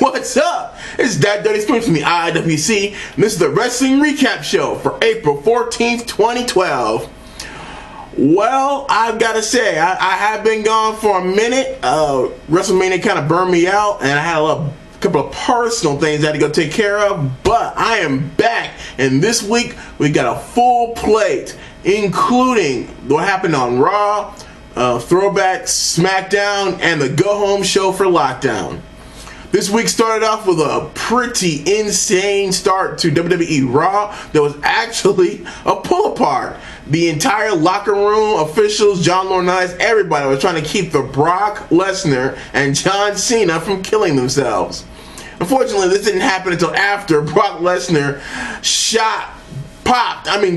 What's up? It's That Dirty Screams from the IWC, and this is the Wrestling Recap Show for April 14th, 2012. Well, I've got to say, I have been gone for a minute. WrestleMania kind of burned me out, and I had a couple of personal things I had to go take care of, but I am back, and this week we got a full plate, including what happened on Raw, Throwback, SmackDown, and the Go Home Show for Lockdown. This week started off with a pretty insane start to WWE Raw. There was actually a pull apart. The entire locker room, officials, John Laurinaitis, everybody was trying to keep the Brock Lesnar and John Cena from killing themselves. Unfortunately, this didn't happen until after Brock Lesnar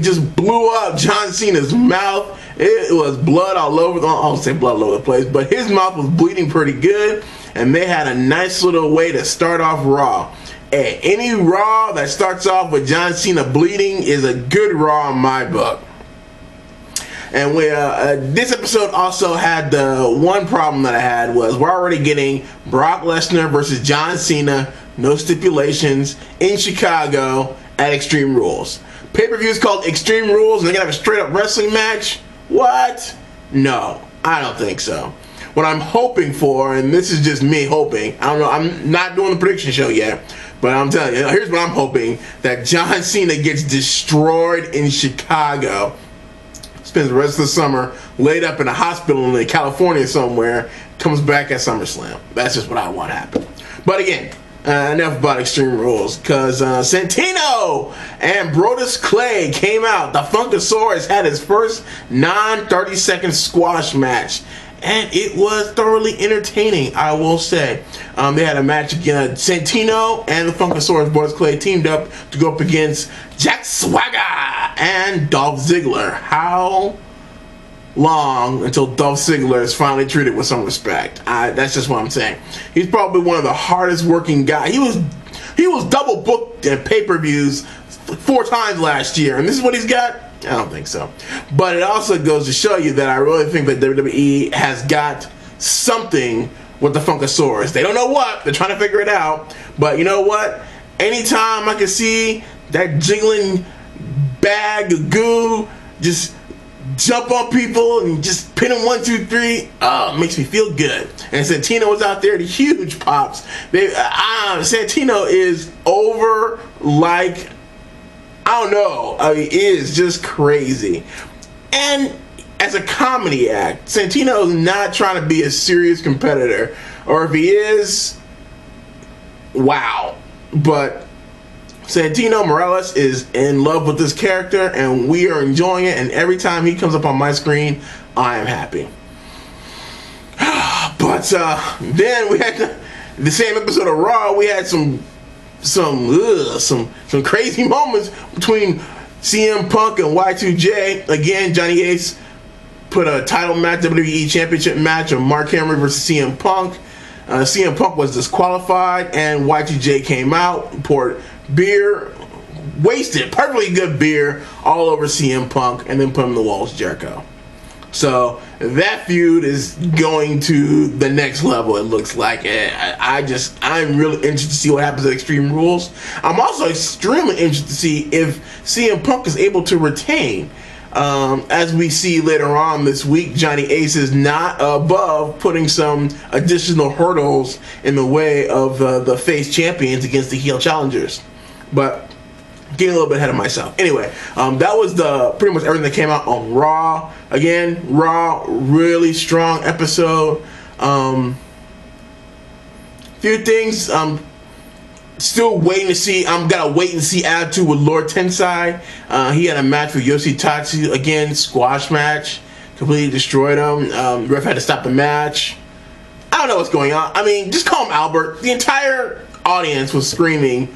just blew up John Cena's mouth. It was blood all over, I don't say blood all over the place, but his mouth was bleeding pretty good, and they had a nice little way to start off Raw. And any Raw that starts off with John Cena bleeding is a good Raw in my book. And this episode also had the one problem that I had was we're already getting Brock Lesnar versus John Cena, no stipulations, in Chicago at Extreme Rules. Pay-per-view is called Extreme Rules, and they're going to have a straight-up wrestling match? What? No, I don't think so. What I'm hoping for, and this is just me hoping, I don't know, I'm not doing the prediction show yet, but I'm telling you, here's what I'm hoping, that John Cena gets destroyed in Chicago, spends the rest of the summer laid up in a hospital in California somewhere, comes back at SummerSlam. That's just what I want to happen. But again, enough about Extreme Rules, because Santino and Brodus Clay came out. The Funkasaurus had his first non-30-second squash match, and it was thoroughly entertaining, I will say. They had a match against Santino and the Funkasaurus. Brodus Clay teamed up to go up against Jack Swagger and Dolph Ziggler. How long until Dolph Ziggler is finally treated with some respect? That's just what I'm saying. He's probably one of the hardest working guys. He was double booked at pay-per-views 4 times last year, and this is what he's got? I don't think so. But it also goes to show you that I really think that WWE has got something with the Funkasaurus. They don't know what. They're trying to figure it out. But you know what? Anytime I can see that jiggling bag of goo just jump on people and just pin them 1, 2, 3. It makes me feel good. And Santino was out there, the huge pops. Santino is over like, I don't know. It is just crazy. And as a comedy act, Santino is not trying to be a serious competitor. Or if he is, wow. But Santino Morales is in love with this character, and we are enjoying it, and every time he comes up on my screen, I am happy. But then we had the same episode of Raw. We had some crazy moments between CM Punk and Y2J. Again, Johnny Ace put a title match, WWE Championship match of Mark Henry versus CM Punk. CM Punk was disqualified, and Y2J came out, poured beer, wasted perfectly good beer all over CM Punk, and then put him in the walls, Jericho. So that feud is going to the next level, it looks like. I'm really interested to see what happens at Extreme Rules. I'm also extremely interested to see if CM Punk is able to retain. As we see later on this week, Johnny Ace is not above putting some additional hurdles in the way of the face champions against the heel challengers. But getting a little bit ahead of myself. Anyway, that was pretty much everything that came out on Raw. Again, Raw, really strong episode. Few things. Still waiting to see. I'm gonna wait and see attitude with Lord Tensi. He had a match with Yoshitatsu again, squash match, completely destroyed him. Ref had to stop the match. I don't know what's going on. I mean, just call him Albert. The entire audience was screaming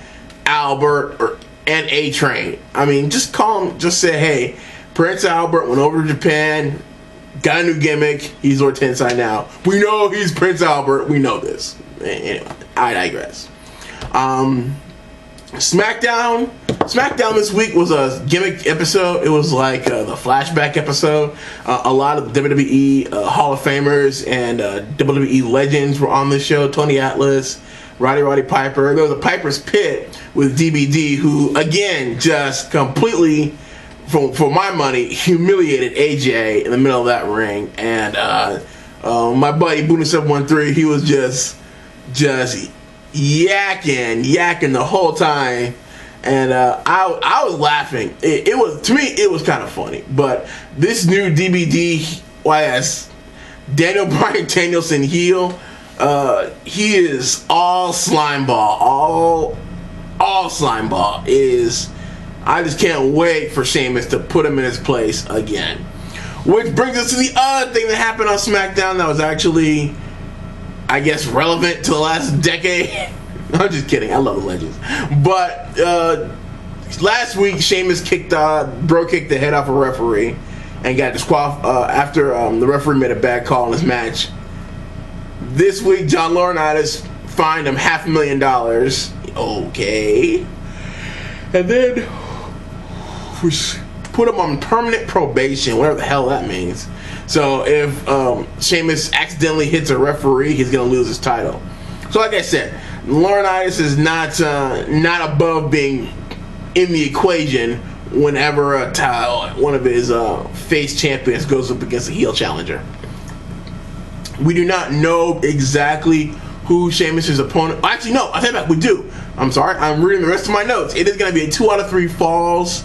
Albert and A-Train. I mean, just call him. Just say, hey, Prince Albert went over to Japan, got a new gimmick. He's Lord Tensai now. We know he's Prince Albert. We know this. Anyway, I digress. SmackDown this week was a gimmick episode. It was like the flashback episode. A lot of WWE Hall of Famers and WWE legends were on the show. Tony Atlas, Roddy Piper. There was a Piper's Pit with DBD, who again just completely, for my money, humiliated AJ in the middle of that ring. And my buddy Boone 713, he was just yakking the whole time. And I was laughing. It was, to me, it was kind of funny. But this new DBD, Daniel Bryan Danielson heel, he is all slime ball. All slime ball. I just can't wait for Sheamus to put him in his place again. Which brings us to the other thing that happened on SmackDown that was actually, I guess, relevant to the last decade. I'm just kidding. I love the Legends. But last week, Sheamus kicked the head off a referee and got disqualified after the referee made a bad call in his match. This week, John Laurinaitis fined him $500,000. Okay. And then put him on permanent probation, whatever the hell that means. So if Sheamus accidentally hits a referee, he's going to lose his title. So like I said, Laurinaitis is not above being in the equation whenever one of his face champions goes up against a heel challenger. We do not know exactly who Sheamus' opponent. Actually, no, I take it back. We do. I'm sorry. I'm reading the rest of my notes. It is going to be a 2 out of 3 falls.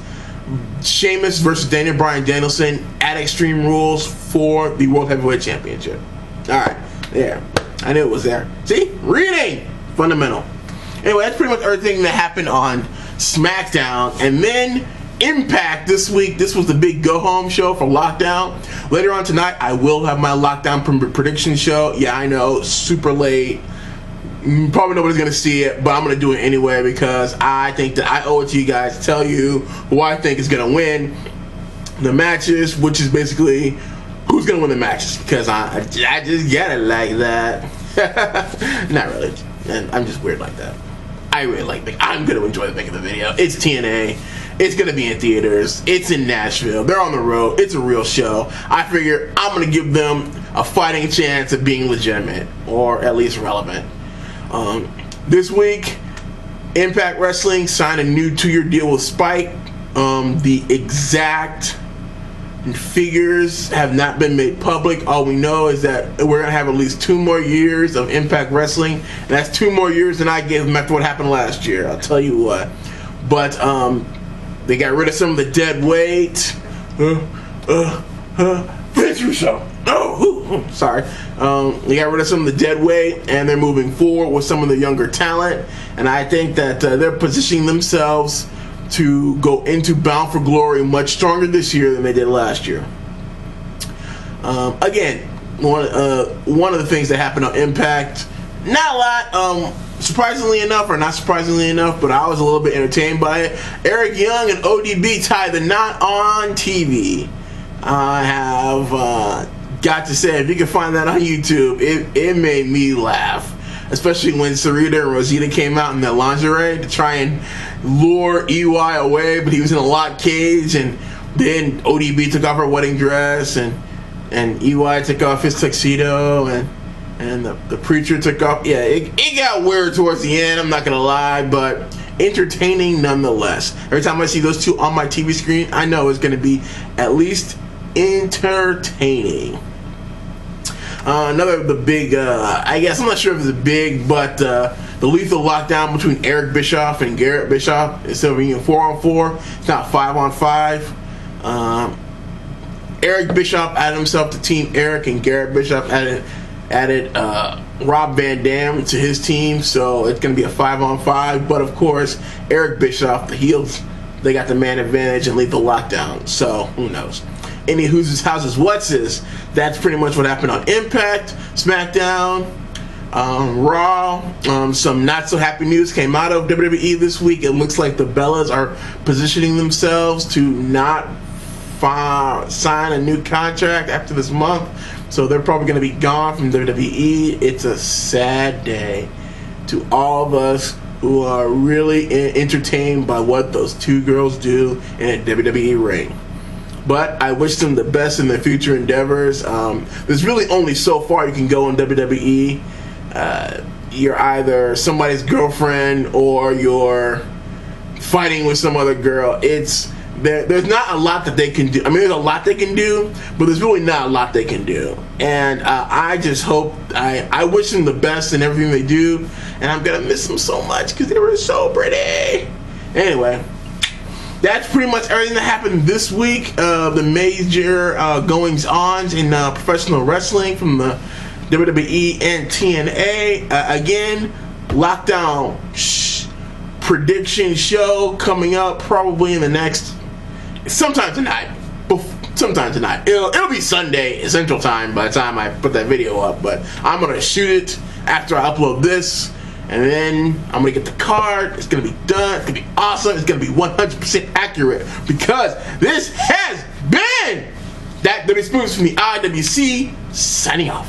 Sheamus versus Daniel Bryan Danielson at Extreme Rules for the World Heavyweight Championship. All right, there. I knew it was there. See, reading fundamental. Anyway, that's pretty much everything that happened on SmackDown, and then Impact this week. This was the big go-home show for Lockdown. Later on tonight, I will have my Lockdown prediction show. Yeah, I know, super late. Probably nobody's going to see it, but I'm going to do it anyway because I think that I owe it to you guys to tell you who I think is going to win the matches, which is basically who's going to win the matches, because I just get it like that. Not really. And I'm just weird like that. I really like it. I'm going to enjoy making the video. It's TNA. It's going to be in theaters. It's in Nashville. They're on the road. It's a real show. I figure I'm going to give them a fighting chance of being legitimate, or at least relevant. This week, Impact Wrestling signed a new 2-year deal with Spike. The exact figures have not been made public. All we know is that we're going to have at least 2 more years of Impact Wrestling. And that's 2 more years than I gave them after what happened last year. I'll tell you what. But they got rid of some of the dead weight. Vince Russo. Sorry. They got rid of some of the dead weight, and they're moving forward with some of the younger talent. And I think that they're positioning themselves to go into Bound for Glory much stronger this year than they did last year. Again, one of the things that happened on Impact, not a lot. Surprisingly enough, or not surprisingly enough, but I was a little bit entertained by it. Eric Young and ODB tied the knot on TV. I have got to say, if you can find that on YouTube, it made me laugh. Especially when Sarita and Rosita came out in their lingerie to try and lure EY away, but he was in a locked cage, and then ODB took off her wedding dress, and EY took off his tuxedo, and the preacher took off. Yeah, it got weird towards the end, I'm not gonna lie, but entertaining nonetheless. Every time I see those two on my TV screen, I know it's gonna be at least entertaining. Another of the big, I guess, I'm not sure if it's a big, but the lethal lockdown between Eric Bischoff and Garrett Bischoff. Instead of being 4-on-4, it's now 5-on-5. Eric Bischoff added himself to Team Eric, and Garrett Bischoff added Rob Van Dam to his team, so it's going to be a 5-on-5. But of course, Eric Bischoff, the heels, they got the man advantage and lethal lockdown, so who knows. Any who's houses what's-is, that's pretty much what happened on Impact, SmackDown, Raw. Some not so happy news came out of WWE this week. It looks like the Bellas are positioning themselves to not sign a new contract after this month, so they're probably going to be gone from WWE. It's a sad day to all of us who are really entertained by what those two girls do in a WWE ring. But I wish them the best in their future endeavors. There's really only so far you can go in WWE. you're either somebody's girlfriend or you're fighting with some other girl. There's not a lot that they can do. I mean, there's a lot they can do, but there's really not a lot they can do. And I just hope, I wish them the best in everything they do, and I'm gonna miss them so much because they were so pretty. Anyway, that's pretty much everything that happened this week. The major goings-ons in professional wrestling from the WWE and TNA. Again, Lockdown prediction show coming up probably in the next, sometime tonight. It'll be Sunday Central Time by the time I put that video up, but I'm gonna shoot it after I upload this, and then I'm gonna get the card. It's gonna be done. It's gonna be awesome. It's gonna be 100% accurate, because this has been that WWE Spoons from the IWC, signing off.